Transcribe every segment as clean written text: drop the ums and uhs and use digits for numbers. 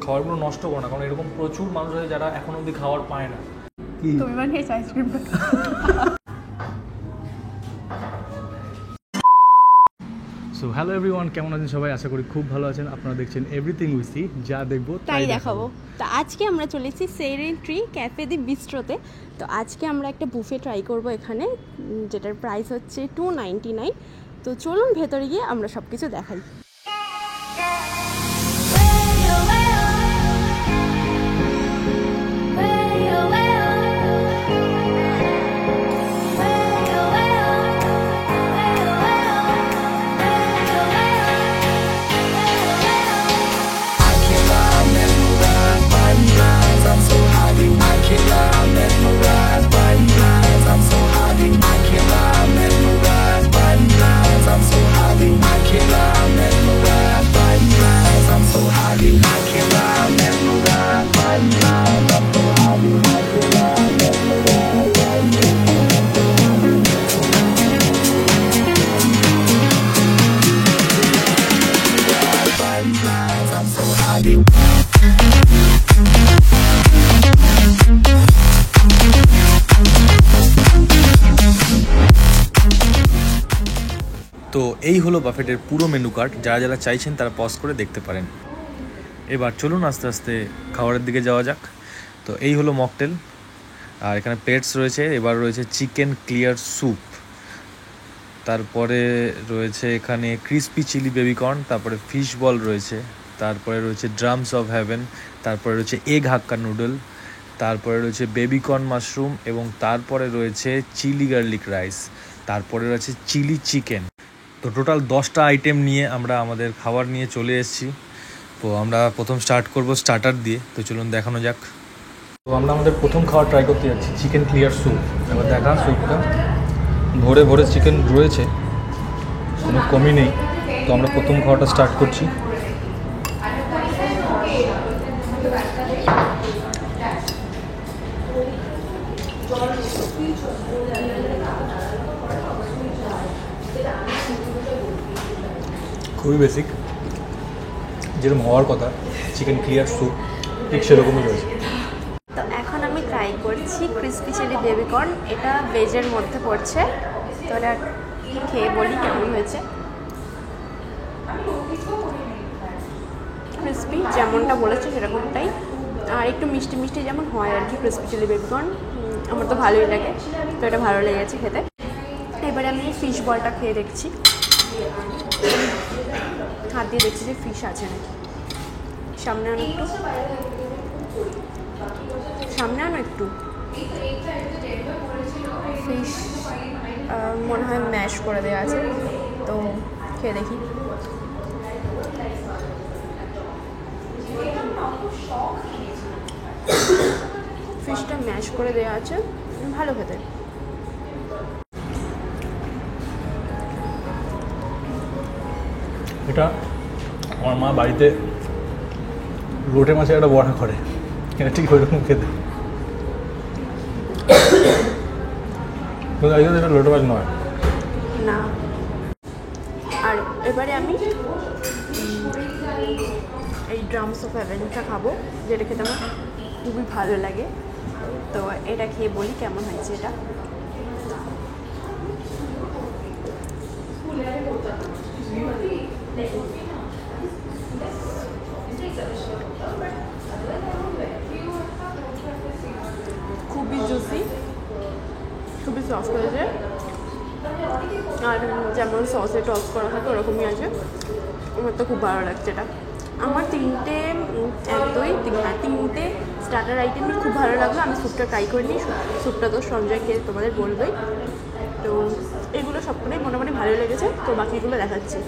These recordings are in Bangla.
খাবারগুলো নষ্ট করো না, কারণ এরকম প্রচুর মানুষ আছে যারা এখন অবধি খাবার পায় না। তুমি বানিয়েছো আইসক্রিম? সো হ্যালো এভরিওয়ান, কেমন আছেন সবাই? আশা করি খুব ভালো আছেন। আপনারা দেখছেন এভরিথিং উই সি, যা দেখবো তাই দেখাবো। তো আজকে আমরা চলেছি সেরেন ট্রি ক্যাফে দি বিস্ট্রোতে। তো আজকে আমরা একটা বুফে ট্রাই করব এখানে, যেটার প্রাইস হচ্ছে 299। তো চলুন ভেতরে গিয়ে আমরা সব কিছু দেখাই। তো এই হলো বাফেটের পুরো মেনু কার্ড। যারা যারা চাইছেন তারা পজ করে দেখতে পারেন। এবার চলুন আস্তে আস্তে খাবারের দিকে যাওয়া যাক। তো এই হলো মকটেল, আর এখানে প্লেটস রয়েছে। এবার রয়েছে চিকেন ক্লিয়ার স্যুপ, তারপরে রয়েছে এখানে ক্রিসপি চিলি বেবিকর্ন, তারপরে ফিশ বল রয়েছে, তারপরে রয়েছে ড্রামস অফ হেভেন, তারপরে রয়েছে এগ হাক্কা নুডল, তারপরে রয়েছে বেবিকর্ন মাশরুম, এবং তারপরে রয়েছে চিলি গার্লিক রাইস, তারপরে রয়েছে চিলি চিকেন। তো টোটাল 10টা আইটেম নিয়ে আমরা আমাদের খাবার নিয়ে চলে এসেছি। তো আমরা প্রথম স্টার্ট করব স্টার্টার দিয়ে। তো চলুন দেখানো যাক। তো আমরা আমাদের প্রথম খাবার ট্রাই করতে যাচ্ছি চিকেন ক্লিয়ার স্যুপ। এবার দেখা স্যুপটা ভরে ভরে চিকেন রয়েছে, কোনো কমই নেই। তো আমরা প্রথম খাওয়াটা স্টার্ট করছি। খুবই বেসিক, যেরকম হওয়ার কথা চিকেন ক্লিয়ার স্যুপ ঠিক সেরকমই রয়েছে। তো এখন আমি ট্রাই করছি ক্রিসপি চিলি বেবিকর্ন। এটা ভেজের মধ্যে পড়ছে, তো এটা খেয়ে বলি কেমন হয়েছে। ক্রিসপি যেমনটা বলেছে সেরকমটাই, আর একটু মিষ্টি মিষ্টি যেমন হয় আর কি ক্রিসপি চিলি বেবিকর্ন। আমার তো ভালোই লাগে, তো এটা ভালো লেগেছে খেতে। এবারে আমি ফিশ বলটা খেয়ে দেখছি, হাত দিয়ে দেখছি যে ফিশ আছে নাকি। সামনে আনো একটু, সামনে আনো একটু। ফিশ মনে হয় ম্যাশ করে দেওয়া আছে, তো খেয়ে দেখি। ফিশটা ম্যাশ করে দেওয়া আছে, ভালো খেতে। এটা আমার মা বাড়িতে লোটে মাছের একটা বড়া করে, এটা ঠিক ওইরকম খেতে, কিন্তু এটা লোটে মাছ নয় না। আর এবারে আমি এই ড্রামস অফ হেভেনটা খাবো, যেটা খেতে আমার খুবই ভালো লাগে। তো এটা খেয়ে বলি কেমন হয়েছে এটা। খুবই জুসি, খুবই সফট হয়েছে, আর যেমন সসে টস করা থাকে ওরকমই আছে। আমার তো খুব ভালো লাগছে এটা। আমার তিনটে স্টার্টার আইটেমই খুব ভালো লাগলো। আমি স্যুপটা ট্রাই করিনি, স্যুপটা তো সঞ্জয় খেয়ে তোমাদের বলবেই। তো এগুলো সবটাই মোটামুটি ভালো লেগেছে, তো বাকিগুলো দেখাচ্ছি।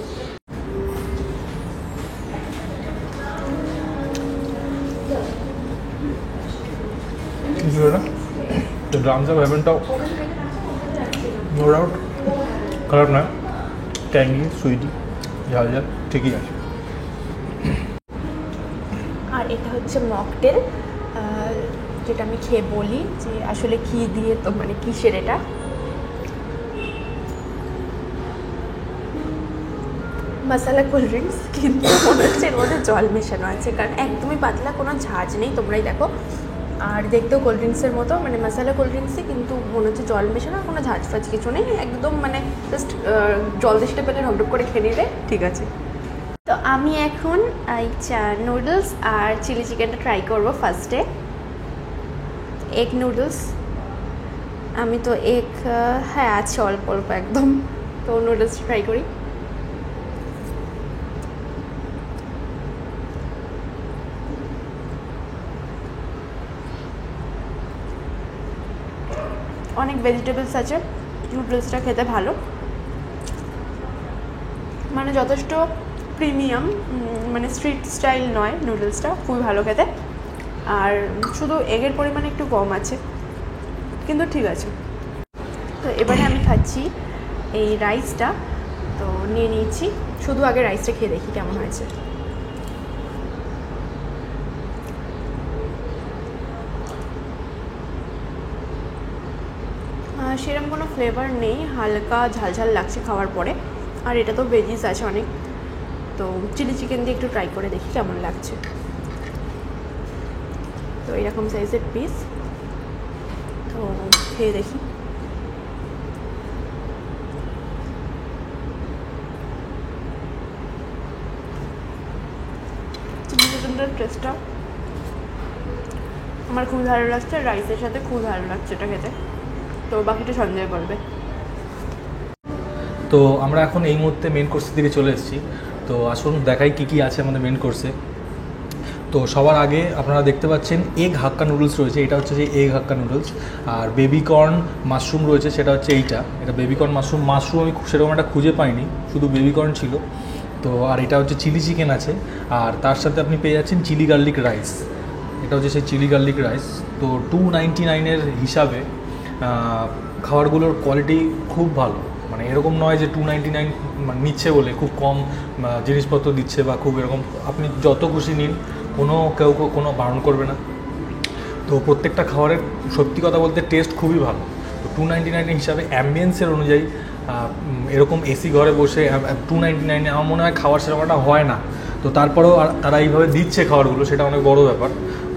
তো ড্রামস অফ হেভেনটাও নো ডাউট খারাপ নয়, ট্যাঙ্গি সুইটি ঝাল ঝাল ঠিকই আছে। আর এটা হচ্ছে মকটেল, যেটা আমি খেয়ে বলি যে আসলে কী দিয়ে, তো মানে কিসের এটা। মশলা কোল্ড ড্রিঙ্কস, কিন্তু মনে হচ্ছে এর মধ্যে জল মেশানো আছে, কারণ একদমই পাতলা, কোনো ঝাঁজ নেই, তোমরাই দেখো। আর দেখতেও কোল্ড ড্রিঙ্কসের মতো, মানে মশলা কোল্ড ড্রিঙ্কসই, কিন্তু মনে হচ্ছে জল মেশানো, আর কোনো ঝাঁজ ফাজ কিছু নেই, একদম মানে জাস্ট জল দেশটা পেলে ঢকঢক করে খেয়ে নিলে ঠিক আছে। তো আমি এখন এই নুডলস আর চিলি চিকেনটা ট্রাই করবো ফার্স্টে। এগ নুডলস, আমি তো এগ হ্যাঁ আছে অল্প অল্প একদম, তো নুডলস ট্রাই করি। অনেক ভেজিটেবলস আছে, নুডলসটা খেতে ভালো, মানে যথেষ্ট প্রিমিয়াম, মানে স্ট্রিট স্টাইল নয়, নুডলসটা খুবই ভালো খেতে। আর শুধু এগের পরিমাণ একটু কম আছে, কিন্তু ঠিক আছে। তো এবারে আমি খাচ্ছি এই রাইসটা, তো নিয়ে নিয়েছি, শুধু আগে রাইসটা খেয়ে দেখি কেমন হয়েছে। সেরকম কোনো ফ্লেভার নেই, হালকা ঝালঝাল লাগছে খাওয়ার পরে, আর এটা তো ভেজিস আছে অনেক, তো চিলি চিকেন দিয়ে একটু ট্রাই করে দেখি কেমন লাগছে। তো এরকম সাইজের পিস, তো খেয়ে দেখি। চিলি চিকেনটার টেস্টটা আমার খুবই ভালো লাগছে, রাইসের সাথে খুবই ভালো লাগছে এটা খেতে, তো বাকিটা সঞ্জয় বলবে। তো আমরা এখন এই মুহূর্তে মেন কোর্সের দিকে চলে এসেছি। তো আসুন দেখাই কী কী আছে আমাদের মেন কোর্সে। তো সবার আগে আপনারা দেখতে পাচ্ছেন এগ হাক্কা নুডলস রয়েছে, এটা হচ্ছে যে এগ হাক্কা নুডলস। আর বেবিকর্ন মাশরুম রয়েছে, সেটা হচ্ছে এটা বেবিকর্ন মাশরুম আমি সেরকম একটা খুঁজে পাইনি, শুধু বেবিকর্ন ছিল। তো আর এটা হচ্ছে চিলি চিকেন আছে, আর তার সাথে আপনি পেয়ে যাচ্ছেন চিলি গার্লিক রাইস, এটা হচ্ছে সেই চিলি গার্লিক রাইস। তো 299 হিসাবে খাবারগুলোর কোয়ালিটি খুব ভালো, মানে এরকম নয় যে 299 মানে নিচ্ছে বলে খুব কম জিনিসপত্র দিচ্ছে বা খুব এরকম, আপনি যত খুশি নিন, কেউ কোনো বারণ করবে না। তো প্রত্যেকটা খাবারের সত্যি কথা বলতে টেস্ট খুবই ভালো। তো 299 হিসাবে অ্যাম্বিয়েন্সের অনুযায়ী এরকম এসি ঘরে বসে 299 আমার মনে হয় খাওয়ার সেরকমটা হয় না। তো তারপরেও তারা এইভাবে দিচ্ছে খাবারগুলো, সেটা অনেক বড় ব্যাপার।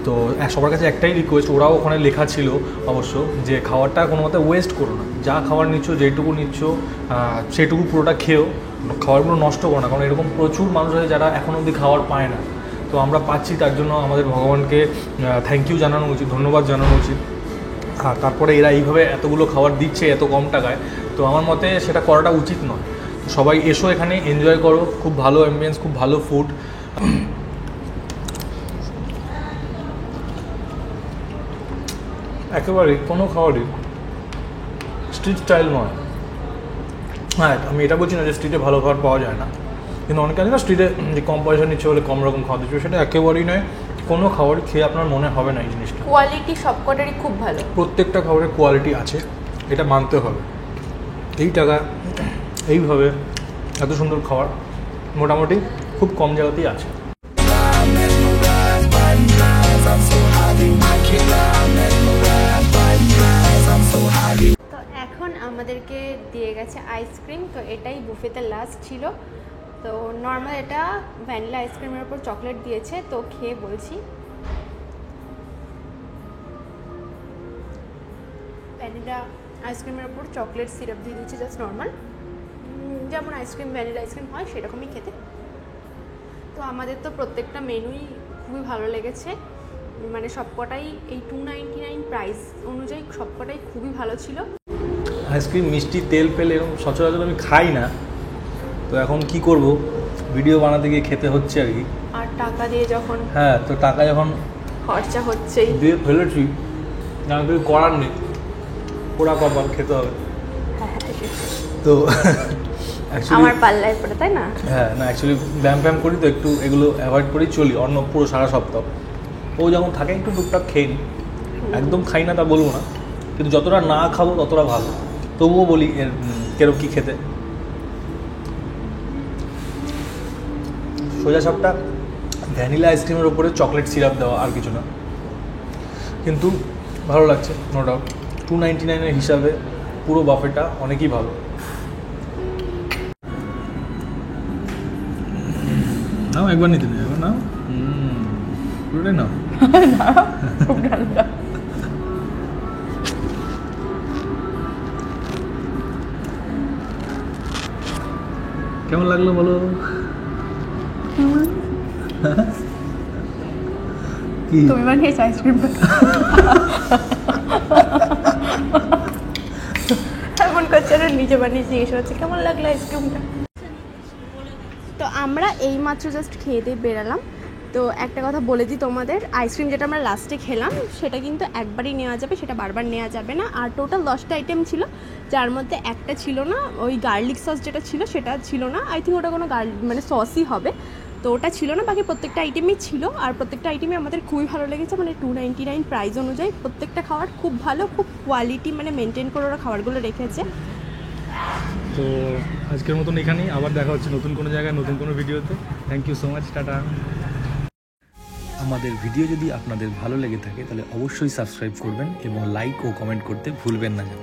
তো সবার কাছে একটাই রিকোয়েস্ট, ওরাও ওখানে লেখা ছিল অবশ্য, যে খাবারটা কোনো মতে ওয়েস্ট করো না, যা খাবার নিচ্ছ যেটুকু নিচ্ছ সেটুকু পুরোটা খেয়েও, খাবারগুলো নষ্ট করো না, কারণ এরকম প্রচুর মানুষ আছে যারা এখন অবধি খাবার পায় না। তো আমরা পাচ্ছি, তার জন্য আমাদের ভগবানকে থ্যাংক ইউ জানানো উচিত, ধন্যবাদ জানানো উচিত। আর তারপরে এরা এইভাবে এতগুলো খাবার দিচ্ছে এত কম টাকায়, তো আমার মতে সেটা করাটা উচিত নয়। তো সবাই এসো, এখানে এনজয় করো, খুব ভালো অ্যাম্বিয়েন্স, খুব ভালো ফুড। একেবারেই কোনো খাবারই স্ট্রিট স্টাইল নয়। হ্যাঁ, আমি এটা বলছি না যে স্ট্রিটে ভালো খাবার পাওয়া যায় না, কিন্তু অনেকে আছে না স্ট্রিটে যে কম পয়সা নিচ্ছে বলে কম রকম খাওয়া দিচ্ছে, সেটা একেবারেই নয়। কোনো খাবার খেয়ে আপনার মনে হবে না এই জিনিসটা। কোয়ালিটি সবকটারই খুব ভালো, প্রত্যেকটা খাবারের কোয়ালিটি আছে, এটা মানতে হবে। এই টাকা এইভাবে এত সুন্দর খাবার মোটামুটি খুব কম জায়গাতেই আছে। তো এখন আমাদেরকে দিয়ে গেছে আইসক্রিম, তো এটাই বুফেতে লাস্ট ছিল। তো নর্মাল এটা ভ্যানিলা আইসক্রিমের উপর চকলেট দিয়েছে, তো খেয়ে বলছি। ভ্যানিলা আইসক্রিমের উপর চকলেট সিরাপ দিয়ে দিয়েছে, জাস্ট নর্মাল, যেমন আইসক্রিম ভ্যানিলা আইসক্রিম হয় সেরকমই খেতে। তো আমাদের তো প্রত্যেকটা মেনুই খুবই ভালো লেগেছে, মানে সবকটাই এই 299 প্রাইস অনুযায়ী সবকটাই খুবই ভালো ছিল। আইসক্রিম মিষ্টি তেল ফেল এরকম সচরাচর আমি খাই না, তো এখন কি করব, ভিডিও বানাতে গিয়ে খেতে হচ্ছে আর কি। আর টাকা দিয়ে যখন, হ্যাঁ, তো টাকা যখন খরচা হচ্ছেই, দিয়ে ফেলেছি, আমি কিছু করার নেই, পোড়া কপাল খেতে হবে। তো আমার পাল্লায় পড়ে, তাই না? হ্যাঁ, না অ্যাকচুয়ালি ব্যায়াম করি তো একটু এগুলো অ্যাভয়েড করেই চলি অন্য পুরো সারা সপ্তাহ। ও যখন থাকে একটু টুকটাক খেয়ে নিই, একদম খাই না তা বলবো না, কিন্তু যতটা না খাবো ততটা ভালো। তবুও বলি এর কেরম কী খেতে। সোজা সাপটা ভ্যানিলা আইসক্রিমের ওপরে চকলেট সিরাপ দেওয়া, আর কিছু না, কিন্তু ভালো লাগছে নো ডাউট। 299 হিসাবে পুরো বাফেটা অনেকই ভালো। নাও একবার নিতে নেই একবার নাও পুরোটাই নাও খুব ঠান্ডা। কেমন লাগলো বলো কি তুমি বানিয়েছো আইসক্রিমটা? এমন করছে না, নিজে বানিয়ে জিজ্ঞেস করছে কেমন লাগলো আইসক্রিমটা। তো আমরা এইমাত্র জাস্ট খেয়ে দিয়ে বেরালাম। তো একটা কথা বলে দিই তোমাদের, আইসক্রিম যেটা আমরা লাস্টে খেলাম সেটা কিন্তু একবারই নেওয়া যাবে, সেটা বারবার নেওয়া যাবে না। আর টোটাল 10টা আইটেম ছিল, যার মধ্যে একটা ছিল না, ওই গার্লিক সস যেটা ছিল সেটা ছিল না। আই থিঙ্ক ওটা কোনো মানে সসই হবে, তো ওটা ছিল না। বাকি প্রত্যেকটা আইটেমই ছিল, আর প্রত্যেকটা আইটেমই আমাদের খুবই ভালো লেগেছে। মানে 299 প্রাইস অনুযায়ী প্রত্যেকটা খাবার খুব ভালো, খুব কোয়ালিটি মানে মেনটেন করে ওরা খাবারগুলো রেখেছে। তো আজকের মতন এখানেই, আবার দেখা হচ্ছে নতুন কোনো জায়গায় নতুন কোনো ভিডিওতে। Thank you so much, ta-ta. আমাদের ভিডিও যদি আপনাদের ভালো লেগে থাকে তাহলে অবশ্যই সাবস্ক্রাইব করবেন এবং লাইক ও কমেন্ট করতে ভুলবেন না যেন।